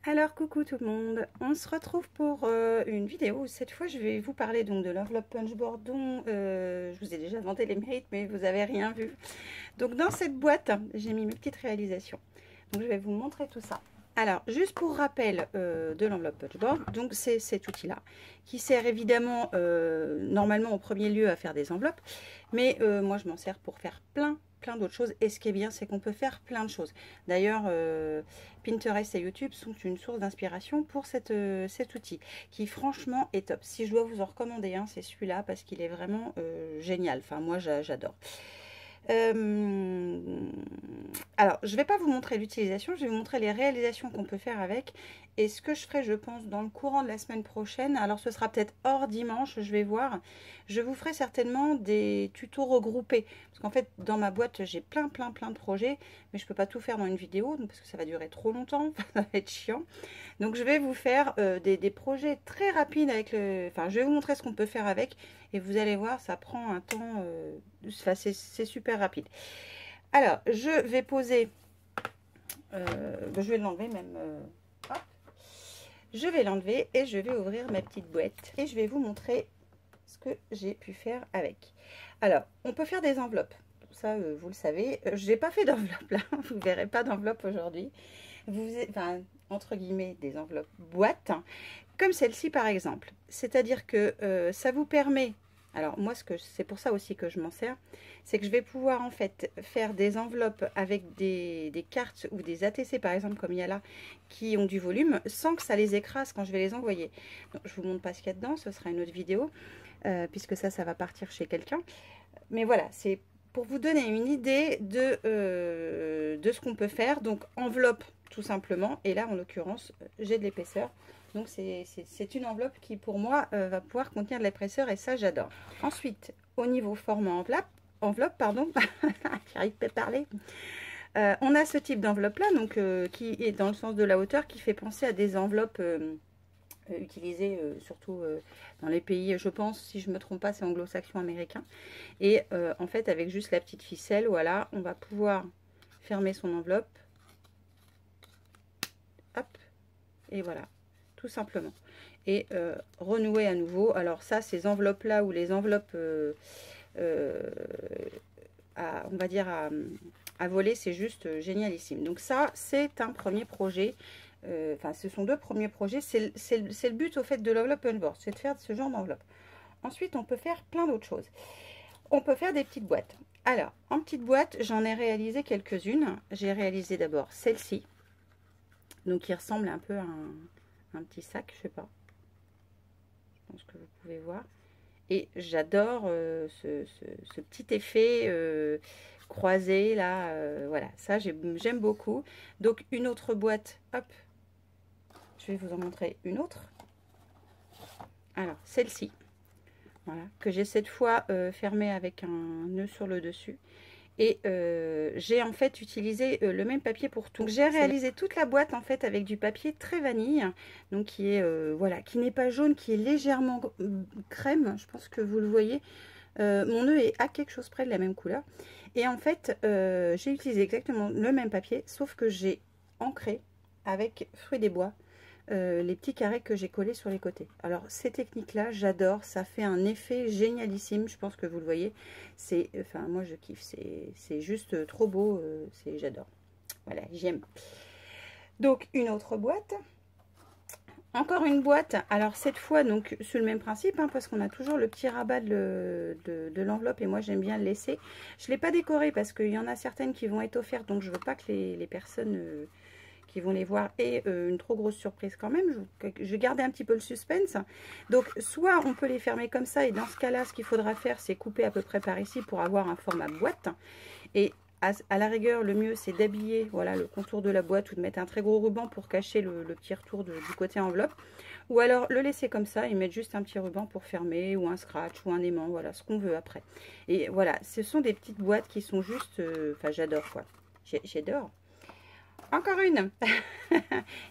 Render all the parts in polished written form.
Alors coucou tout le monde, on se retrouve pour une vidéo où cette fois je vais vous parler donc de l'enveloppe punchboard dont je vous ai déjà vanté les mérites mais vous avez rien vu. Donc dans cette boîte j'ai mis mes petites réalisations, donc je vais vous montrer tout ça. Alors juste pour rappel de l'enveloppe punchboard, donc c'est cet outil là qui sert évidemment normalement au premier lieu à faire des enveloppes, mais moi je m'en sers pour faire plein d'autres choses, et ce qui est bien c'est qu'on peut faire plein de choses. D'ailleurs Pinterest et YouTube sont une source d'inspiration pour cet outil qui franchement est top. Si je dois vous en recommander un, c'est celui-là parce qu'il est vraiment génial. Enfin moi j'adore. Alors je vais pas vous montrer l'utilisation, je vais vous montrer les réalisations qu'on peut faire avec, et ce que je ferai je pense dans le courant de la semaine prochaine, alors ce sera peut-être hors dimanche, je vais voir, je vous ferai certainement des tutos regroupés, parce qu'en fait dans ma boîte j'ai plein de projets, mais je peux pas tout faire dans une vidéo parce que ça va durer trop longtemps, ça va être chiant. Donc je vais vous faire des projets très rapides avec le... Enfin, je vais vous montrer ce qu'on peut faire avec, et vous allez voir, ça prend un temps... Enfin, c'est super rapide. Alors, je vais poser... je vais l'enlever même... hop. Je vais l'enlever et je vais ouvrir ma petite boîte. Et je vais vous montrer ce que j'ai pu faire avec. Alors, on peut faire des enveloppes. Ça, vous le savez. Je n'ai pas fait d'enveloppe là. Vous ne verrez pas d'enveloppe aujourd'hui. Enfin, entre guillemets, des enveloppes boîtes, hein, comme celle-ci par exemple. C'est-à-dire que ça vous permet, alors moi c'est pour ça aussi que je m'en sers, c'est que je vais pouvoir en fait faire des enveloppes avec des cartes ou des ATC par exemple, comme il y a là, qui ont du volume, sans que ça les écrase quand je vais les envoyer. Donc, je vous montre pas ce qu'il y a dedans, ce sera une autre vidéo, puisque ça va partir chez quelqu'un. Mais voilà, c'est pour vous donner une idée de ce qu'on peut faire. Donc enveloppe tout simplement, et là en l'occurrence j'ai de l'épaisseur, donc c'est une enveloppe qui pour moi va pouvoir contenir de l'épaisseur, et ça j'adore. Ensuite au niveau format enveloppe pardon, j'arrive pas à parler, on a ce type d'enveloppe là, donc qui est dans le sens de la hauteur, qui fait penser à des enveloppes utilisées surtout dans les pays, je pense, si je me trompe pas, c'est anglo-saxon américain. Et en fait avec juste la petite ficelle, voilà, on va pouvoir fermer son enveloppe. Hop, et voilà, tout simplement. Et renouer à nouveau. Alors ça, ces enveloppes là, ou les enveloppes on va dire à voler, c'est juste génialissime. Donc ça, c'est un premier projet. Enfin, ce sont deux premiers projets. C'est le but au fait de l'enveloppe punchboard, c'est de faire ce genre d'enveloppe. Ensuite, on peut faire plein d'autres choses. On peut faire des petites boîtes. Alors, en petite boîte, j'en ai réalisé quelques-unes. J'ai réalisé d'abord celle-ci, donc qui ressemble un peu à un petit sac, je sais pas. Je pense que vous pouvez voir. Et j'adore ce petit effet croisé là. Voilà, ça j'aime beaucoup. Donc une autre boîte, hop, je vais vous en montrer une autre. Alors celle-ci, voilà, que j'ai cette fois fermée avec un nœud sur le dessus. Et j'ai en fait utilisé le même papier pour tout. J'ai réalisé toute la boîte en fait avec du papier très vanille, donc qui est voilà, qui n'est pas jaune, qui est légèrement crème. Je pense que vous le voyez. Mon nœud est à quelque chose près de la même couleur. Et en fait, j'ai utilisé exactement le même papier, sauf que j'ai ancré avec fruits des bois les petits carrés que j'ai collés sur les côtés. Alors ces techniques là j'adore, ça fait un effet génialissime, je pense que vous le voyez, c'est, enfin moi je kiffe, c'est juste trop beau, j'adore, voilà, j'aime. Donc une autre boîte, encore une boîte, alors cette fois donc sur le même principe, hein, parce qu'on a toujours le petit rabat de l'enveloppe, et moi j'aime bien le laisser. Je ne l'ai pas décoré parce qu'il y en a certaines qui vont être offertes, donc je veux pas que les personnes qui vont les voir et une trop grosse surprise quand même. Je vais garder un petit peu le suspense. Donc soit on peut les fermer comme ça, et dans ce cas là ce qu'il faudra faire c'est couper à peu près par ici pour avoir un format boîte, et à la rigueur le mieux c'est d'habiller, voilà, le contour de la boîte, ou de mettre un très gros ruban pour cacher le petit retour du côté enveloppe, ou alors le laisser comme ça et mettre juste un petit ruban pour fermer, ou un scratch ou un aimant, voilà, ce qu'on veut après. Et voilà, ce sont des petites boîtes qui sont juste enfin j'adore quoi, j'adore. Encore une.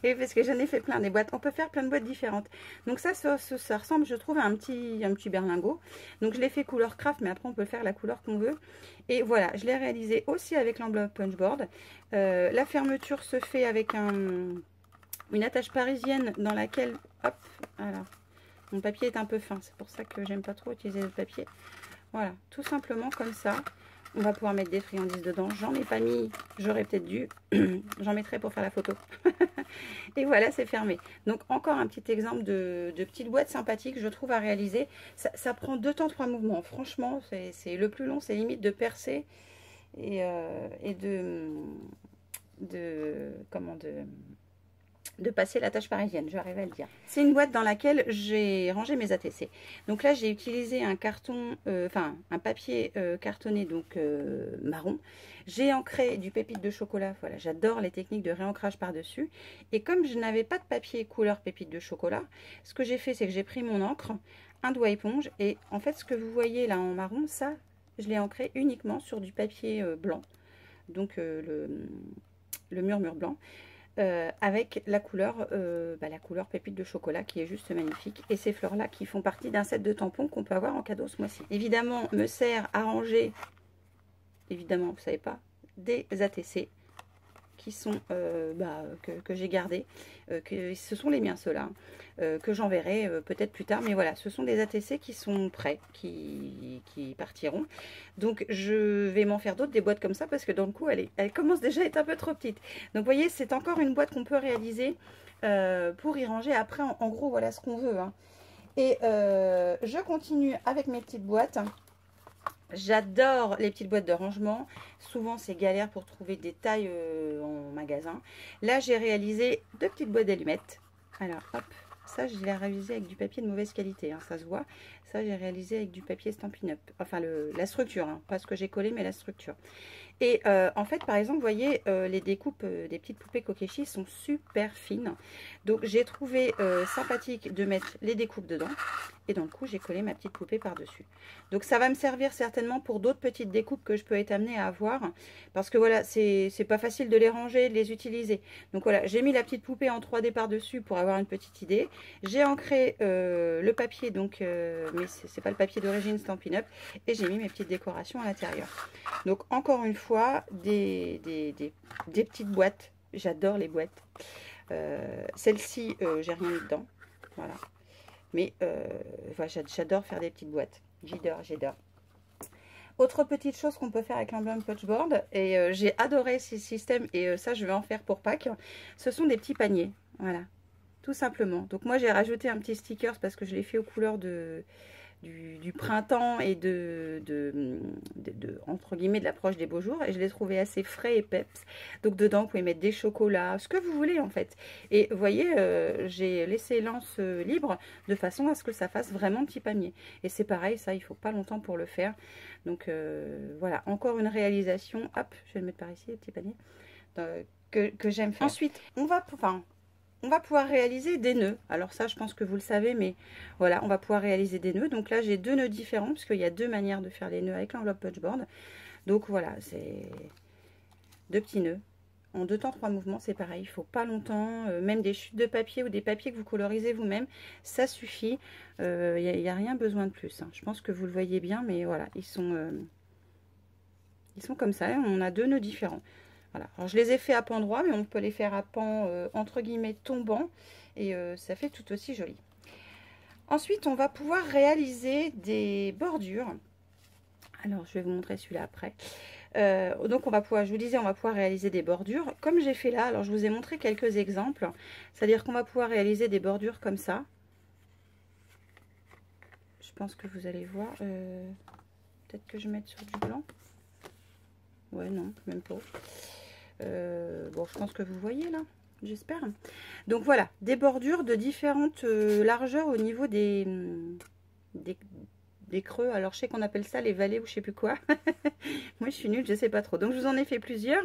Et parce que j'en ai fait plein des boîtes, on peut faire plein de boîtes différentes. Donc ça ressemble, je trouve, à un petit berlingot. Donc je l'ai fait couleur craft, mais après on peut faire la couleur qu'on veut. Et voilà, je l'ai réalisé aussi avec l'enveloppe punchboard. La fermeture se fait avec un une attache parisienne dans laquelle, hop, alors, mon papier est un peu fin, c'est pour ça que j'aime pas trop utiliser le papier. Voilà, tout simplement comme ça. On va pouvoir mettre des friandises dedans. J'en ai pas mis, j'aurais peut-être dû. J'en mettrai pour faire la photo. Et voilà, c'est fermé. Donc encore un petit exemple de petite boîte sympathique, je trouve, à réaliser. Ça prend 2 temps 3 mouvements. Franchement, c'est le plus long, c'est limite de percer et de passer la tâche parisienne, j'arrive à le dire. C'est une boîte dans laquelle j'ai rangé mes ATC. Donc là, j'ai utilisé un carton, un papier cartonné, donc marron. J'ai ancré du pépite de chocolat. Voilà, j'adore les techniques de réancrage par-dessus. Et comme je n'avais pas de papier couleur pépite de chocolat, ce que j'ai fait, c'est que j'ai pris mon encre, un doigt éponge, et en fait, ce que vous voyez là en marron, ça, je l'ai ancré uniquement sur du papier blanc. Donc le murmure blanc. Avec la couleur pépite de chocolat qui est juste magnifique, et ces fleurs là qui font partie d'un set de tampons qu'on peut avoir en cadeau ce mois-ci. Évidemment, me sert à ranger, évidemment, vous savez pas, des ATC qui sont que j'ai gardés, ce sont les miens ceux-là, que j'enverrai peut-être plus tard, mais voilà, ce sont des ATC qui sont prêts, qui partiront. Donc je vais m'en faire d'autres, des boîtes comme ça, parce que dans le coup elle commence déjà à être un peu trop petite. Donc vous voyez, c'est encore une boîte qu'on peut réaliser pour y ranger. Après en gros voilà ce qu'on veut, hein. Et je continue avec mes petites boîtes. J'adore les petites boîtes de rangement. Souvent, c'est galère pour trouver des tailles en magasin. Là, j'ai réalisé 2 petites boîtes d'allumettes. Alors, hop, ça, je l'ai réalisé avec du papier de mauvaise qualité, hein, ça se voit. Ça, j'ai réalisé avec du papier Stampin' Up. Enfin, la structure, hein, pas ce que j'ai collé, mais la structure. Et en fait, par exemple, vous voyez, les découpes des petites poupées Kokeshi sont super fines. Donc, j'ai trouvé sympathique de mettre les découpes dedans. Et dans le coup, j'ai collé ma petite poupée par-dessus. Donc, ça va me servir certainement pour d'autres petites découpes que je peux être amenée à avoir. Parce que voilà, c'est pas facile de les ranger, de les utiliser. Donc, voilà, j'ai mis la petite poupée en 3D par-dessus pour avoir une petite idée. J'ai ancré le papier, donc, mais c'est pas le papier d'origine Stampin' Up. Et j'ai mis mes petites décorations à l'intérieur. Donc, encore une fois, des petites boîtes. J'adore les boîtes. Celle-ci, j'ai rien mis dedans. Voilà. Mais voilà, j'adore faire des petites boîtes. J'adore. Autre petite chose qu'on peut faire avec l'emblème Punchboard, et j'ai adoré ce système, et ça, je vais en faire pour Pâques. Ce sont des petits paniers. Voilà. Tout simplement. Donc, moi, j'ai rajouté un petit sticker parce que je l'ai fait aux couleurs du printemps et entre guillemets de l'approche des beaux jours, et je l'ai trouvé assez frais et peps. Donc dedans vous pouvez mettre des chocolats, ce que vous voulez en fait. Et vous voyez, j'ai laissé l'anse libre de façon à ce que ça fasse vraiment petit panier. Et c'est pareil, ça il faut pas longtemps pour le faire. Donc voilà, encore une réalisation. Hop, je vais le mettre par ici, le petit panier que j'aime faire. Ensuite on va pouvoir réaliser des nœuds. Alors ça, je pense que vous le savez, mais voilà, on va pouvoir réaliser des nœuds. Donc là, j'ai 2 nœuds différents, parce qu'il y a 2 manières de faire les nœuds avec l'enveloppe Punchboard. Donc voilà, c'est 2 petits nœuds. En 2 temps 3 mouvements, c'est pareil. Il ne faut pas longtemps. Même des chutes de papier ou des papiers que vous colorisez vous-même, ça suffit. Il n'y a rien besoin de plus, hein. Je pense que vous le voyez bien, mais voilà, ils sont comme ça. On a 2 nœuds différents. Voilà. Alors, je les ai fait à pan droit, mais on peut les faire à pan entre guillemets tombant, et ça fait tout aussi joli. Ensuite, on va pouvoir réaliser des bordures. Alors, je vais vous montrer celui-là après. Donc, on va pouvoir, je vous disais, on va pouvoir réaliser des bordures comme j'ai fait là. Alors, je vous ai montré quelques exemples. C'est-à-dire qu'on va pouvoir réaliser des bordures comme ça. Je pense que vous allez voir. Peut-être que je mette sur du blanc. Ouais, non, même pas. Bon, je pense que vous voyez là, j'espère. Donc voilà, des bordures de différentes largeurs au niveau des creux. Alors je sais qu'on appelle ça les vallées ou je sais plus quoi. Moi je suis nulle, je sais pas trop. Donc je vous en ai fait plusieurs.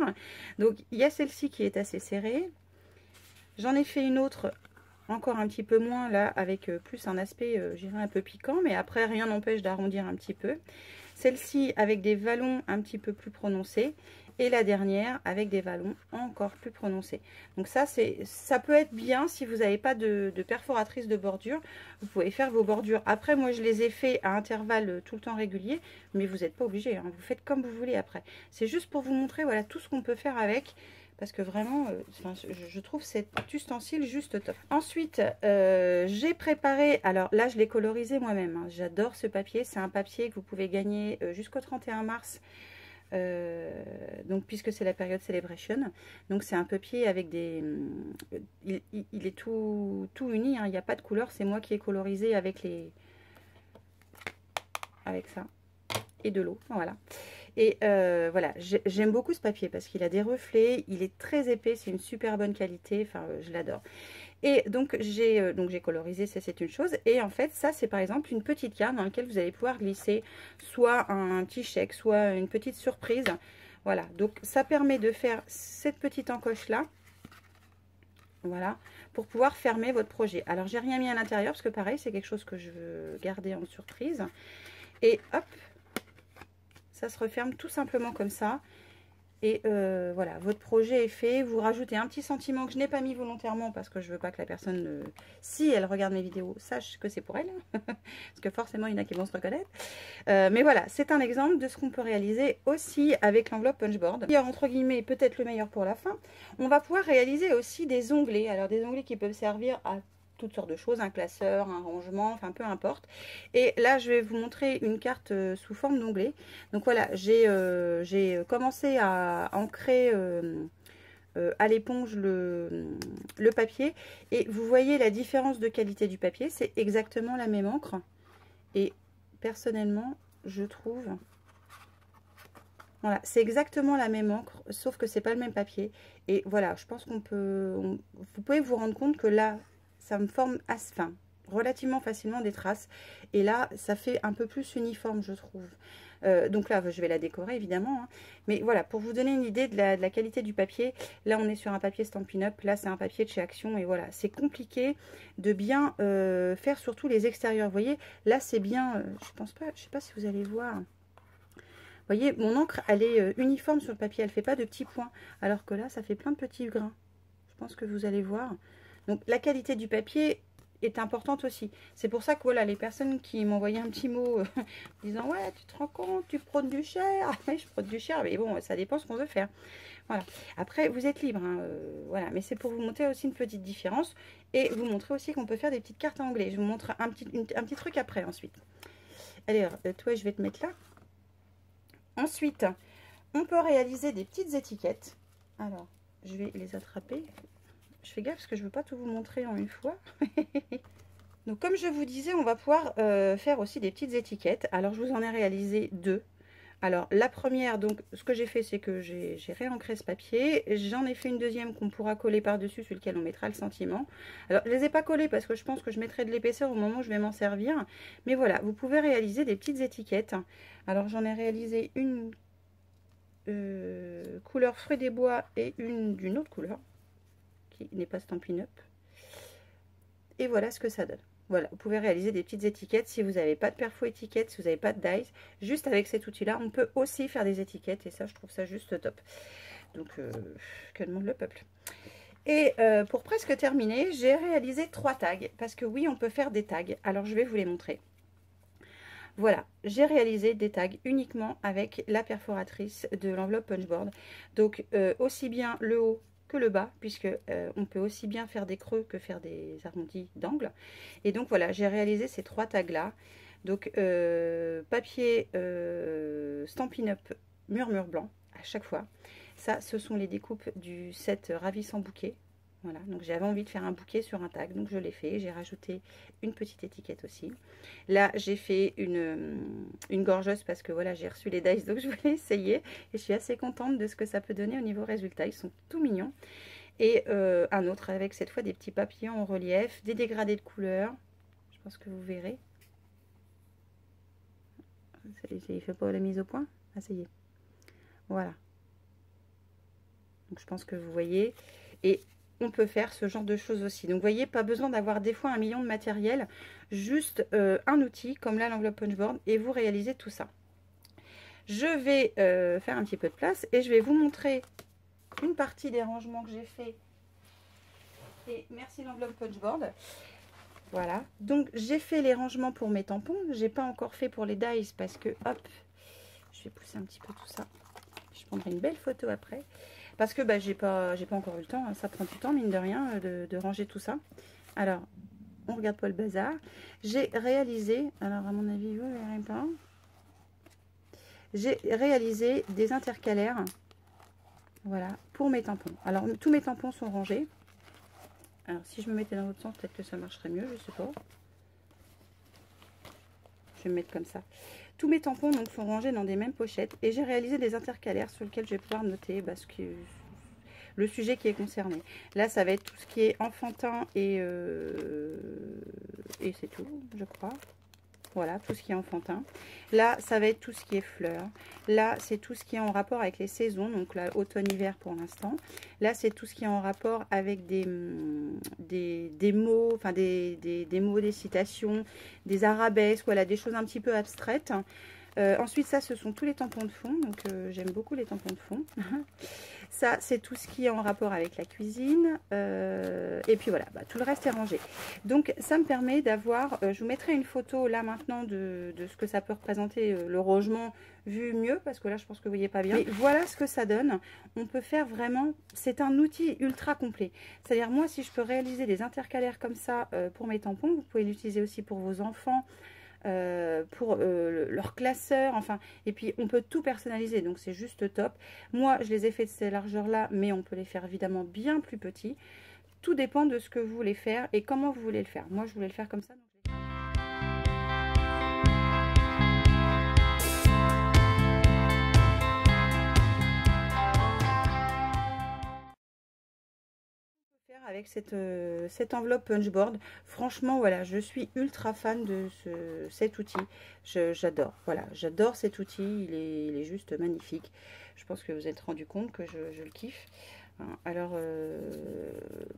Donc il y a celle-ci qui est assez serrée. J'en ai fait une autre encore un petit peu moins là, avec plus un aspect je dirais un peu piquant, mais après rien n'empêche d'arrondir un petit peu. Celle-ci avec des vallons un petit peu plus prononcés. Et la dernière avec des vallons encore plus prononcés. Donc ça peut être bien si vous n'avez pas de perforatrice de bordure. Vous pouvez faire vos bordures. Après, moi je les ai fait à intervalles tout le temps réguliers, mais vous n'êtes pas obligé, hein. Vous faites comme vous voulez après. C'est juste pour vous montrer voilà tout ce qu'on peut faire avec. parce que vraiment, je trouve cet ustensile juste top. Ensuite, j'ai préparé, alors là, je l'ai colorisé moi-même. Hein. J'adore ce papier. C'est un papier que vous pouvez gagner jusqu'au 31 mars. Donc puisque c'est la période Celebration, donc c'est un papier avec des il est tout uni, hein, il n'y a pas de couleur, c'est moi qui ai colorisé avec ça et de l'eau, voilà. Et voilà, j'aime beaucoup ce papier parce qu'il a des reflets, il est très épais, c'est une super bonne qualité, enfin je l'adore. Et donc j'ai colorisé, ça c'est une chose. Et en fait ça c'est par exemple une petite carte dans laquelle vous allez pouvoir glisser soit un petit chèque, soit une petite surprise. Voilà, donc ça permet de faire cette petite encoche là. Voilà, pour pouvoir fermer votre projet. Alors j'ai rien mis à l'intérieur parce que pareil c'est quelque chose que je veux garder en surprise. Et hop, ça se referme tout simplement comme ça. Et voilà, votre projet est fait. Vous rajoutez un petit sentiment que je n'ai pas mis volontairement parce que je veux pas que la personne, si elle regarde mes vidéos, sache que c'est pour elle. Parce que forcément, il y en a qui vont se reconnaître. Mais voilà, c'est un exemple de ce qu'on peut réaliser aussi avec l'enveloppe punchboard. Et entre guillemets, peut-être le meilleur pour la fin, on va pouvoir réaliser aussi des onglets. Alors des onglets qui peuvent servir à toutes sortes de choses, un classeur, un rangement, enfin peu importe. Et là je vais vous montrer une carte sous forme d'onglet. Donc voilà, j'ai commencé à ancrer à l'éponge le papier, et vous voyez la différence de qualité du papier, c'est exactement la même encre, et personnellement je trouve, voilà, c'est exactement la même encre, sauf que c'est pas le même papier. Et voilà, je pense qu'on peut, vous pouvez vous rendre compte que là ça me forme relativement facilement des traces, et là ça fait un peu plus uniforme je trouve. Donc là je vais la décorer évidemment, hein. Mais voilà, pour vous donner une idée de la qualité du papier, là on est sur un papier Stampin' Up, là c'est un papier de chez Action, et voilà, c'est compliqué de bien faire surtout les extérieurs. Vous voyez, là c'est bien, je sais pas si vous allez voir. Vous voyez, mon encre elle est uniforme sur le papier, elle fait pas de petits points, alors que là ça fait plein de petits grains. Je pense que vous allez voir. Donc la qualité du papier est importante aussi. C'est pour ça que voilà, les personnes qui m'envoyaient un petit mot disant ouais, tu te rends compte, tu prônes du cher. Oui, je prône du cher, mais bon, ça dépend ce qu'on veut faire. Voilà. Après, vous êtes libre, hein, voilà. Mais c'est pour vous montrer aussi une petite différence et vous montrer aussi qu'on peut faire des petites cartes en anglais. Je vous montre un petit truc après ensuite. Allez, toi, je vais te mettre là. Ensuite, on peut réaliser des petites étiquettes. Alors, je vais les attraper. Je fais gaffe parce que je ne veux pas tout vous montrer en une fois. Donc comme je vous disais, on va pouvoir faire aussi des petites étiquettes. Alors je vous en ai réalisé deux. Alors la première, donc ce que j'ai fait, c'est que j'ai réancré ce papier. J'en ai fait une deuxième qu'on pourra coller par-dessus, sur lequel on mettra le sentiment. Alors je ne les ai pas collés parce que je pense que je mettrai de l'épaisseur au moment où je vais m'en servir. Mais voilà, vous pouvez réaliser des petites étiquettes. Alors j'en ai réalisé une couleur fruits des bois et une d'une autre couleur, n'est pas Stampin' Up. Et voilà ce que ça donne. Voilà, vous pouvez réaliser des petites étiquettes si vous n'avez pas de perfo étiquette, si vous n'avez pas de dies. Juste avec cet outil-là, on peut aussi faire des étiquettes, et ça, je trouve ça juste top. Donc, que demande le peuple. Et pour presque terminer, j'ai réalisé 3 tags, parce que oui, on peut faire des tags. Alors, je vais vous les montrer. Voilà, j'ai réalisé des tags uniquement avec la perforatrice de l'enveloppe punchboard. Donc, aussi bien le haut que le bas, puisque on peut aussi bien faire des creux que faire des arrondis d'angle. Et donc voilà, j'ai réalisé ces 3 tags là. Donc papier Stampin' Up murmure blanc à chaque fois. Ça, ce sont les découpes du set Ravissant Bouquet. Voilà, donc j'avais envie de faire un bouquet sur un tag, donc je l'ai fait. J'ai rajouté une petite étiquette aussi. Là, j'ai fait une gorgeuse parce que voilà, j'ai reçu les dice, donc je voulais essayer. Et je suis assez contente de ce que ça peut donner au niveau résultat. Ils sont tout mignons. Et un autre avec cette fois des petits papillons en relief, des dégradés de couleurs. Je pense que vous verrez. Il ne fait pas la mise au point. Ah, ça y est. Voilà. Donc je pense que vous voyez. Et on peut faire ce genre de choses aussi. Donc vous voyez, pas besoin d'avoir des fois 1 million de matériel, juste un outil comme là l'enveloppe punchboard, et vous réalisez tout ça. Je vais faire un petit peu de place et je vais vous montrer une partie des rangements que j'ai fait. Et merci l'enveloppe punchboard. Voilà, donc j'ai fait les rangements pour mes tampons. J'ai pas encore fait pour les dies parce que hop, je vais pousser un petit peu tout ça. Je prendrai une belle photo après. parce que bah, j'ai pas encore eu le temps, hein. Ça prend du temps, mine de rien, de ranger tout ça. Alors, on regarde pas le bazar. J'ai réalisé, alors à mon avis, vous ne verrez pas. J'ai réalisé des intercalaires, voilà, pour mes tampons. Alors, tous mes tampons sont rangés. Alors, si je me mettais dans l'autre sens, peut-être que ça marcherait mieux, je sais pas. Je vais me mettre comme ça. Tous mes tampons donc, sont rangés dans des mêmes pochettes. Et j'ai réalisé des intercalaires sur lesquels je vais pouvoir noter le sujet qui est concerné. Là, ça va être tout ce qui est enfantin et c'est tout, je crois. Voilà, tout ce qui est enfantin. Là, ça va être tout ce qui est fleurs. Là, c'est tout ce qui est en rapport avec les saisons. Donc là, automne-hiver pour l'instant. Là, c'est tout ce qui est en rapport avec des mots, enfin des mots, des citations, des arabesques, voilà, des choses un petit peu abstraites. Ensuite, ça, ce sont tous les tampons de fond. Donc, j'aime beaucoup les tampons de fond. Ça, c'est tout ce qui est en rapport avec la cuisine. Et puis voilà, bah, tout le reste est rangé. Donc, ça me permet d'avoir... je vous mettrai une photo là maintenant de ce que ça peut représenter le rangement vu mieux. Parce que là, je pense que vous voyez pas bien. Mais voilà ce que ça donne. On peut faire vraiment... C'est un outil ultra complet. C'est-à-dire, moi, si je peux réaliser des intercalaires comme ça pour mes tampons, vous pouvez l'utiliser aussi pour vos enfants. Pour leur classeur, enfin, et puis on peut tout personnaliser, donc c'est juste top. Moi je les ai fait de ces largeurs là, mais on peut les faire évidemment bien plus petits. Tout dépend de ce que vous voulez faire et comment vous voulez le faire. Moi je voulais le faire comme ça, donc avec cette enveloppe punchboard. Franchement, voilà, je suis ultra fan de cet outil. J'adore, voilà, j'adore cet outil. Il est juste magnifique. Je pense que vous êtes rendu compte que je le kiffe. Alors,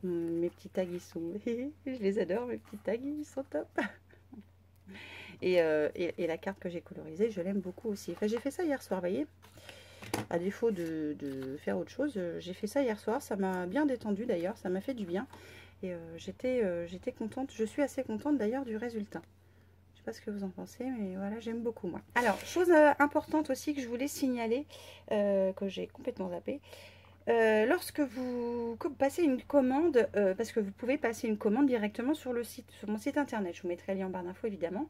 mes petits tags, ils sont... je les adore, mes petits tags, ils sont top. Et la carte que j'ai colorisée, je l'aime beaucoup aussi. Enfin, j'ai fait ça hier soir, vous voyez. À défaut de faire autre chose, j'ai fait ça hier soir, ça m'a bien détendu d'ailleurs, ça m'a fait du bien et j'étais contente, je suis assez contente d'ailleurs du résultat. Je sais pas ce que vous en pensez, mais voilà, j'aime beaucoup moi. Alors, chose importante aussi que je voulais signaler, que j'ai complètement zappé. Lorsque vous passez une commande, parce que vous pouvez passer une commande directement sur le site, sur mon site internet, je vous mettrai le lien en barre d'infos évidemment.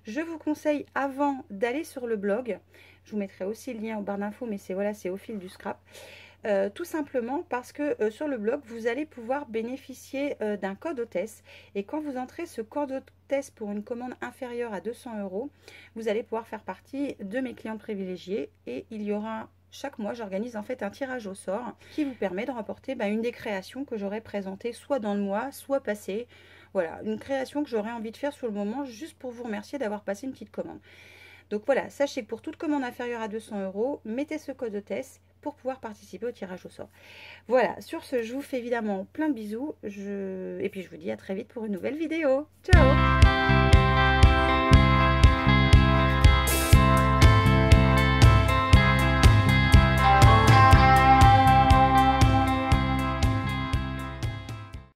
Je vous conseille avant d'aller sur le blog, je vous mettrai aussi le lien en barre d'infos, mais c'est voilà, c'est au fil du scrap. Tout simplement parce que sur le blog, vous allez pouvoir bénéficier d'un code hôtesse. Et quand vous entrez ce code hôtesse pour une commande inférieure à 200 €, vous allez pouvoir faire partie de mes clients privilégiés. Et il y aura... Chaque mois, j'organise en fait un tirage au sort qui vous permet de remporter une des créations que j'aurais présentées soit dans le mois, soit passé. Voilà, une création que j'aurais envie de faire sur le moment juste pour vous remercier d'avoir passé une petite commande. Donc voilà, sachez que pour toute commande inférieure à 200 €, mettez ce code hôtesse pour pouvoir participer au tirage au sort. Voilà, sur ce, je vous fais évidemment plein de bisous. Et puis je vous dis à très vite pour une nouvelle vidéo. Ciao!